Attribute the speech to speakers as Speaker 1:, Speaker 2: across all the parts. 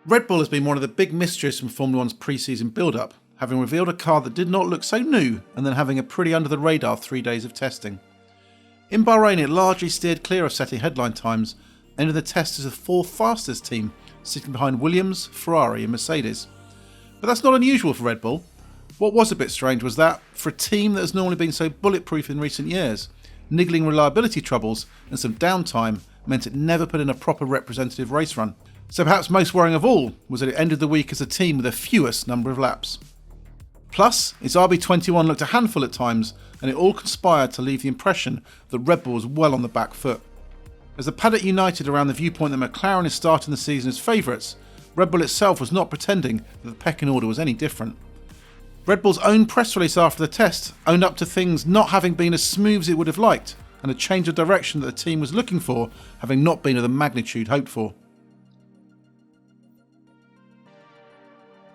Speaker 1: Red Bull has been one of the big mysteries from Formula One's pre-season build-up, having revealed a car that did not look so new and then having a pretty under-the-radar 3 days of testing. In Bahrain, it largely steered clear of setting headline times, ending the test as the fourth fastest team, sitting behind Williams, Ferrari and Mercedes. But that's not unusual for Red Bull. What was a bit strange was that, for a team that has normally been so bulletproof in recent years, niggling reliability troubles and some downtime meant it never put in a proper representative race run. So perhaps most worrying of all was that it ended the week as a team with the fewest number of laps. Plus, its RB21 looked a handful at times, and it all conspired to leave the impression that Red Bull was well on the back foot. As the paddock united around the viewpoint that McLaren is starting the season as favourites, Red Bull itself was not pretending that the pecking order was any different. Red Bull's own press release after the test owned up to things not having been as smooth as it would have liked, and a change of direction that the team was looking for having not been of the magnitude hoped for.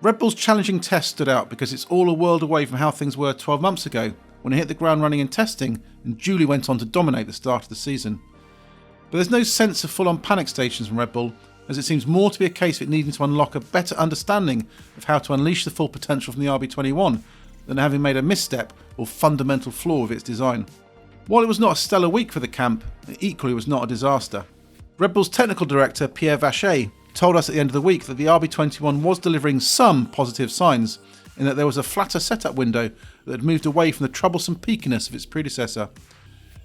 Speaker 1: Red Bull's challenging test stood out because it's all a world away from how things were 12 months ago when it hit the ground running in testing and duly went on to dominate the start of the season. But there's no sense of full-on panic stations from Red Bull, as it seems more to be a case of it needing to unlock a better understanding of how to unleash the full potential from the RB21 than having made a misstep or fundamental flaw with its design. While it was not a stellar week for the camp, it equally was not a disaster. Red Bull's technical director Pierre Vacher told us at the end of the week that the RB21 was delivering some positive signs, in that there was a flatter setup window that had moved away from the troublesome peakiness of its predecessor.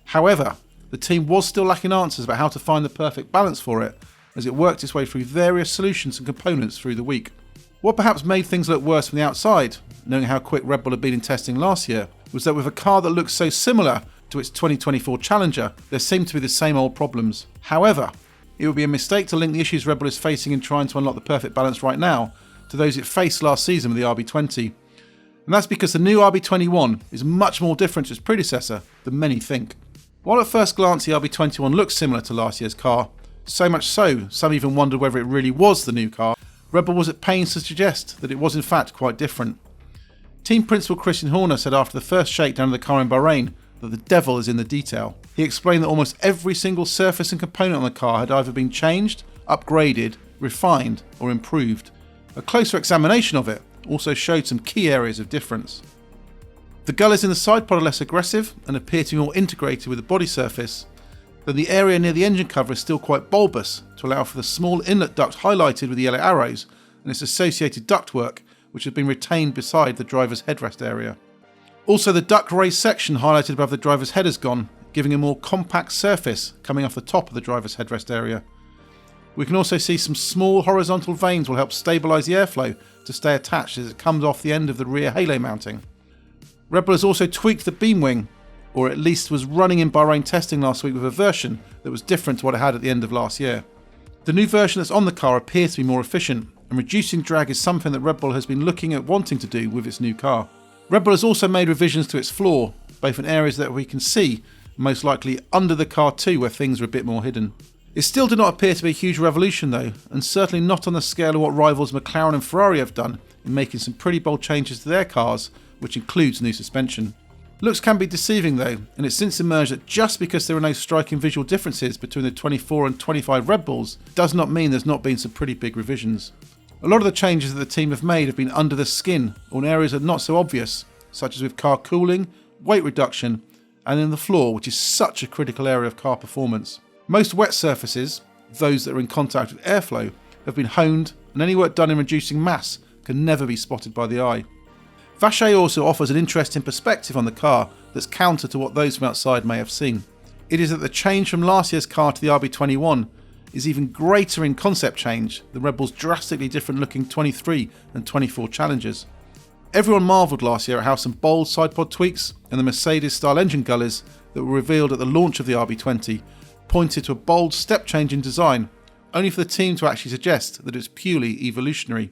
Speaker 1: However, the team was still lacking answers about how to find the perfect balance for it, as it worked its way through various solutions and components through the week. What perhaps made things look worse from the outside, knowing how quick Red Bull had been in testing last year, was that with a car that looks so similar to its 2024 Challenger, there seemed to be the same old problems. However, it would be a mistake to link the issues Red Bull is facing in trying to unlock the perfect balance right now to those it faced last season with the RB20. And that's because the new RB21 is much more different to its predecessor than many think. While at first glance the RB21 looks similar to last year's car, so much so some even wondered whether it really was the new car, Red Bull was at pains to suggest that it was in fact quite different. Team principal Christian Horner said after the first shakedown of the car in Bahrain that the devil is in the detail. He explained that almost every single surface and component on the car had either been changed, upgraded, refined or improved. A closer examination of it also showed some key areas of difference. The gullies in the side pod are less aggressive and appear to be more integrated with the body surface, though the area near the engine cover is still quite bulbous to allow for the small inlet duct highlighted with the yellow arrows and its associated ductwork, which has been retained beside the driver's headrest area. Also, the duct raised section highlighted above the driver's head has gone, giving a more compact surface coming off the top of the driver's headrest area. We can also see some small horizontal vanes will help stabilise the airflow to stay attached as it comes off the end of the rear halo mounting. Red Bull has also tweaked the beam wing, or at least was running in Bahrain testing last week with a version that was different to what it had at the end of last year. The new version that's on the car appears to be more efficient, and reducing drag is something that Red Bull has been looking at wanting to do with its new car. Red Bull has also made revisions to its floor, both in areas that we can see, most likely under the car too, where things are a bit more hidden. It still did not appear to be a huge revolution though, and certainly not on the scale of what rivals McLaren and Ferrari have done in making some pretty bold changes to their cars, which includes new suspension. Looks can be deceiving though, and it's since emerged that just because there are no striking visual differences between the 24 and 25 Red Bulls does not mean there's not been some pretty big revisions. A lot of the changes that the team have made have been under the skin or in areas that are not so obvious, such as with car cooling, weight reduction, and in the floor, which is such a critical area of car performance. Most wet surfaces, those that are in contact with airflow, have been honed, and any work done in reducing mass can never be spotted by the eye. Vacher also offers an interesting perspective on the car that's counter to what those from outside may have seen. It is that the change from last year's car to the RB21 is even greater in concept change than Red Bull's drastically different looking 23 and 24 Challengers. Everyone marvelled last year at how some bold sidepod tweaks and the Mercedes style engine gullies that were revealed at the launch of the RB20 pointed to a bold step change in design, only for the team to actually suggest that it's purely evolutionary.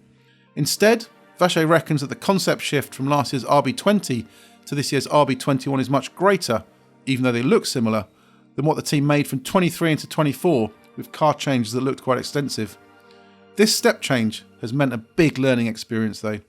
Speaker 1: Instead, Vacher reckons that the concept shift from last year's RB20 to this year's RB21 is much greater, even though they look similar, than what the team made from 23 into 24 with car changes that looked quite extensive. This step change has meant a big learning experience though.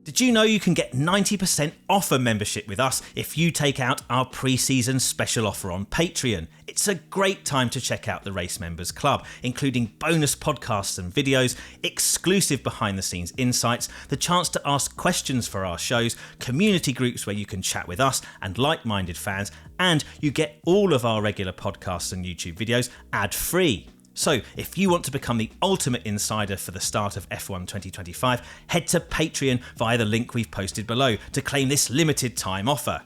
Speaker 2: Did you know you can get 90% off a membership with us if you take out our pre-season special offer on Patreon? It's a great time to check out the Race Members Club, including bonus podcasts and videos, exclusive behind-the-scenes insights, the chance to ask questions for our shows, community groups where you can chat with us and like-minded fans, and you get all of our regular podcasts and YouTube videos ad-free. So, if you want to become the ultimate insider for the start of F1 2025, head to Patreon via the link we've posted below to claim this limited time offer.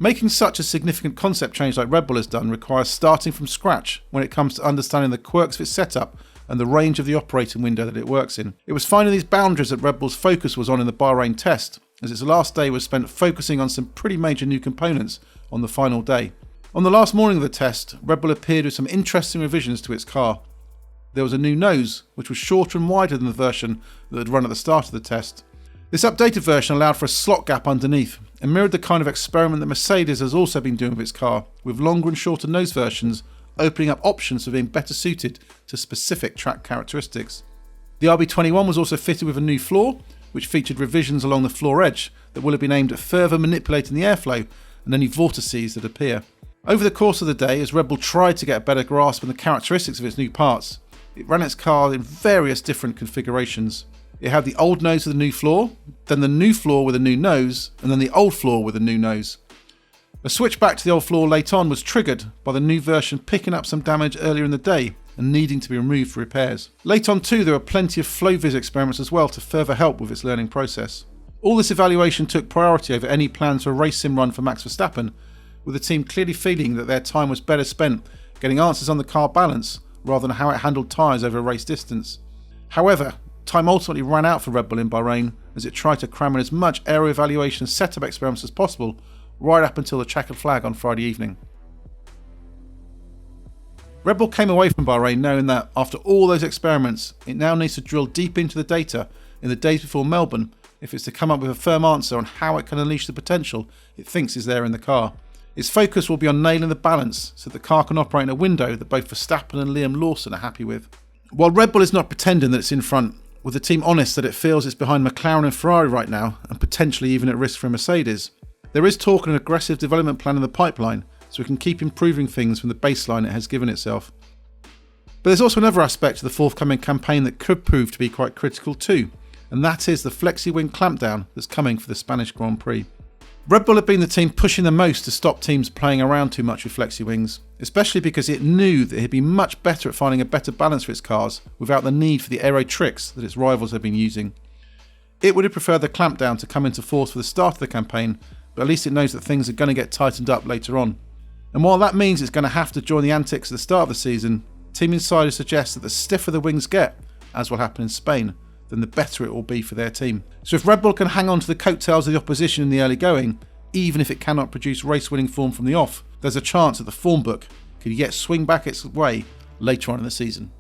Speaker 1: Making such a significant concept change like Red Bull has done requires starting from scratch when it comes to understanding the quirks of its setup and the range of the operating window that it works in. It was finding these boundaries that Red Bull's focus was on in the Bahrain test, as its last day was spent focusing on some pretty major new components on the final day. On the last morning of the test, Red Bull appeared with some interesting revisions to its car. There was a new nose, which was shorter and wider than the version that had run at the start of the test. This updated version allowed for a slot gap underneath and mirrored the kind of experiment that Mercedes has also been doing with its car, with longer and shorter nose versions opening up options for being better suited to specific track characteristics. The RB21 was also fitted with a new floor, which featured revisions along the floor edge that will have been aimed at further manipulating the airflow and any vortices that appear. Over the course of the day, as Red Bull tried to get a better grasp on the characteristics of its new parts, it ran its car in various different configurations. It had the old nose with a new floor, then the new floor with a new nose, and then the old floor with a new nose. A switch back to the old floor late on was triggered by the new version picking up some damage earlier in the day and needing to be removed for repairs. Late on too, there were plenty of flow-vis experiments as well to further help with its learning process. All this evaluation took priority over any plans for a race sim run for Max Verstappen, with the team clearly feeling that their time was better spent getting answers on the car balance rather than how it handled tyres over a race distance. However, time ultimately ran out for Red Bull in Bahrain as it tried to cram in as much aero evaluation and setup experiments as possible right up until the checkered flag on Friday evening. Red Bull came away from Bahrain knowing that after all those experiments, it now needs to drill deep into the data in the days before Melbourne if it's to come up with a firm answer on how it can unleash the potential it thinks is there in the car. Its focus will be on nailing the balance so the car can operate in a window that both Verstappen and Liam Lawson are happy with. While Red Bull is not pretending that it's in front, with the team honest that it feels it's behind McLaren and Ferrari right now and potentially even at risk for Mercedes, there is talk of an aggressive development plan in the pipeline so it can keep improving things from the baseline it has given itself. But there's also another aspect to the forthcoming campaign that could prove to be quite critical too, and that is the flexi-wing clampdown that's coming for the Spanish Grand Prix. Red Bull have been the team pushing the most to stop teams playing around too much with flexi-wings, especially because it knew that it'd be much better at finding a better balance for its cars without the need for the aero tricks that its rivals have been using. It would have preferred the clampdown to come into force for the start of the campaign, but at least it knows that things are going to get tightened up later on. And while that means it's going to have to join the antics at the start of the season, Team Insider suggests that the stiffer the wings get, as will happen in Spain, then the better it will be for their team. So if Red Bull can hang on to the coattails of the opposition in the early going, even if it cannot produce race-winning form from the off, there's a chance that the form book could yet swing back its way later on in the season.